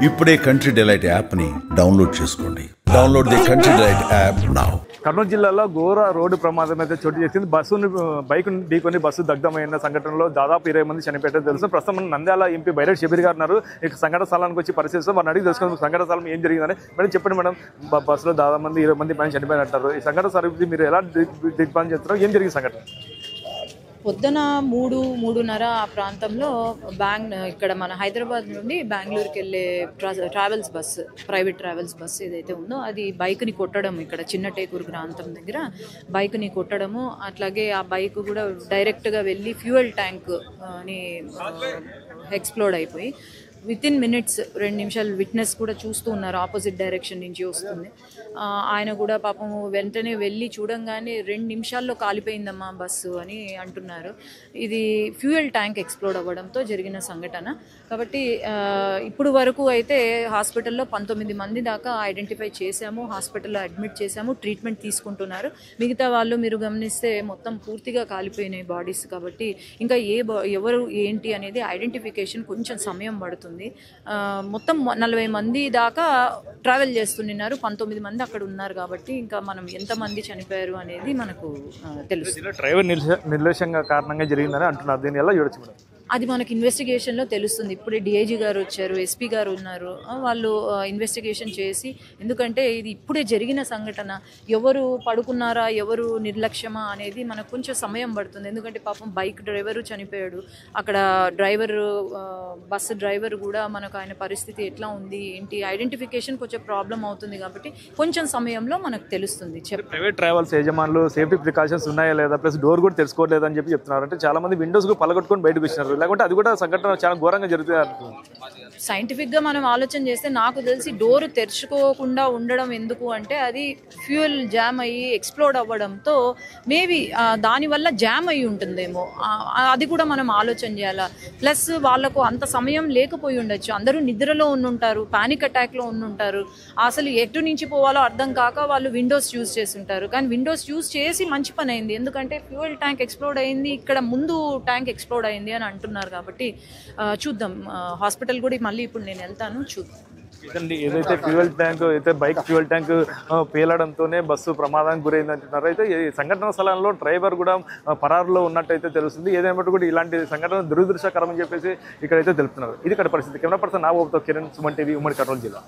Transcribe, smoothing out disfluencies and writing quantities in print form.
ఇప్పుడే country delight యాప్ని download చేసుకోండి. Download the country delight app now. Kurnool జిల్లాలో ఘోర రోడ్డు ప్రమాదం అయితే చోటు చేసింది. బైక్ ఢీకొని బస్సు దగ్ధమైన సంఘటనలో దాదాపు 20 మంది చనిపోయారో తెలుసు. ప్రస్తుతం నంద్యాల ఎంపీ బైరెడ్డి షబీర్ గారు ఉన్నారు. ఇక సంఘటన స్థలానికి వచ్చి పరిశీలిస్తాం. వారిని అడిగి తెలుసుకుందాం సంఘటన స్థలం ఏం జరిగిందని. మేడం చెప్పండి మేడం, బస్సులో దాదాపు 20 మంది పైన చనిపోయినట్టారు. ఈ సంఘటన స్థలం మీరు ఎలా దిగ్బంధం చేస్తారో, ఏం జరిగింది సంఘటన? పొద్దున 3-3:30 ఆ ప్రాంతంలో ఇక్కడ మన హైదరాబాద్ నుండి బెంగళూరుకి వెళ్ళే travels bus, private travels bus ఏదైతే ఉందో అది బైక్ని కొట్టడం, ఇక్కడ చిన్న టేకూరు ప్రాంతం దగ్గర బైక్ని కొట్టడము, అట్లాగే ఆ బైక్ కూడా డైరెక్ట్గా వెళ్ళి ఫ్యూయల్ ట్యాంక్ అని ఎక్స్ప్లోడ్ అయిపోయి వితిన్ మినిట్స్ 2 నిమిషాలు విట్నెస్ కూడా చూస్తూ ఉన్నారు. ఆపోజిట్ డైరెక్షన్ నుంచి వస్తుంది. ఆయన కూడా పాపం వెంటనే వెళ్ళి చూడంగానే 2 నిమిషాల్లో కాలిపోయిందమ్మా బస్సు అని అంటున్నారు. ఇది ఫ్యూయల్ ట్యాంక్ ఎక్స్ప్లోడ్ అవ్వడంతో జరిగిన సంఘటన. కాబట్టి ఇప్పుడు వరకు అయితే హాస్పిటల్లో 19 మంది దాకా ఐడెంటిఫై చేశాము, హాస్పిటల్లో అడ్మిట్ చేశాము, ట్రీట్మెంట్ తీసుకుంటున్నారు. మిగతా వాళ్ళు మీరు గమనిస్తే మొత్తం పూర్తిగా కాలిపోయినాయి బాడీస్. కాబట్టి ఇంకా ఎవరు ఏంటి అనేది ఐడెంటిఫికేషన్ కొంచెం సమయం పడుతుంది. మొత్తం 40 మంది దాకా ట్రావెల్ చేస్తున్నారు, 19 మంది అక్కడ ఉన్నారు. కాబట్టి ఇంకా మనం ఎంతమంది చనిపోయారు అనేది మనకు తెలుస్తుంది. డ్రైవర్ నిర్లక్ష్యంగా కారణంగా జరిగిందని అంటున్నారు. దీన్ని ఎలా చూడొచ్చు మేడం? అది మనకి ఇన్వెస్టిగేషన్లో తెలుస్తుంది. ఇప్పుడే డిఐజీ గారు వచ్చారు, ఎస్పీ గారు ఉన్నారు. వాళ్ళు ఇన్వెస్టిగేషన్ చేసి, ఎందుకంటే ఇది ఇప్పుడే జరిగిన సంఘటన, ఎవరు పడుకున్నారా ఎవరు నిర్లక్ష్యమా అనేది మనకు కొంచెం సమయం పడుతుంది. ఎందుకంటే పాపం బైక్ డ్రైవరు చనిపోయాడు, అక్కడ బస్సు డ్రైవర్ కూడా మనకు ఆయన పరిస్థితి ఎట్లా ఉంది ఏంటి ఐడెంటిఫికేషన్ కొంచెం ప్రాబ్లం అవుతుంది. కాబట్టి కొంచెం సమయంలో మనకు తెలుస్తుంది. ప్రైవేట్ ట్రావెల్స్ యజమానులు సేఫ్టీ ప్రికాషన్స్ ఉన్నాయా లేదా, ప్లస్ డోర్ కూడా తెలుసుకోలేదని చెప్పి చెప్తున్నారు. అంటే చాలా మంది విండోస్ పలగొట్టుకొని బయటకు వచ్చినారు, లేకుంటే అది కూడా సంఘటన చాలా ఘోరంగా జరుగుతుంది. సైంటిఫిక్గా మనం ఆలోచన చేస్తే నాకు తెలిసి డోరు తెరుచుకోకుండా ఉండడం ఎందుకు అంటే అది ఫ్యూయల్ జామ్ అయ్యి ఎక్స్ప్లోడ్ అవ్వడంతో మేబీ దానివల్ల జామ్ అయ్యి ఉంటుందేమో, అది కూడా మనం ఆలోచన చేయాలా. ప్లస్ వాళ్ళకు అంత సమయం లేకపోయి ఉండొచ్చు, అందరూ నిద్రలో ఉండుంటారు, పానిక్ అటాక్లో ఉండుంటారు, అసలు ఎటు నుంచి పోవాలో అర్థం కాక వాళ్ళు విండోస్ యూజ్ చేస్తుంటారు. కానీ విండోస్ యూజ్ చేసి మంచి పని అయింది, ఎందుకంటే ఫ్యూయల్ ట్యాంక్ ఎక్స్ప్లోడ్ అయింది, ఇక్కడ ముందు ట్యాంక్ ఎక్స్ప్లోడ్ అయింది అని అంటున్నారు. కాబట్టి చూద్దాం, హాస్పిటల్ కూడా మళ్ళీ ఇప్పుడు నేను వెళ్తాను, చూద్దాం. ఏదైతే ఫ్యూయల్ ట్యాంక్ అయితే బైక్ ఫ్యూయల్ ట్యాంక్ పేలడంతోనే బస్సు ప్రమాదానికి గురైంది అంటున్నారు. అయితే ఈ సంఘటన స్థలంలో డ్రైవర్ కూడా పరారులో ఉన్నట్టయితే తెలుస్తుంది. ఏదైనా కూడా ఇలాంటి సంఘటన దురదృష్టకరం అని చెప్పేసి ఇక్కడైతే తెలుపుతున్నారు. ఇది ఇక్కడ పరిస్థితి. కెమెరా పర్సన్ నాగోబుతో కిరణ్, సుమన్ టీవీ, ఉమ్మడి కర్నూలు జిల్లా.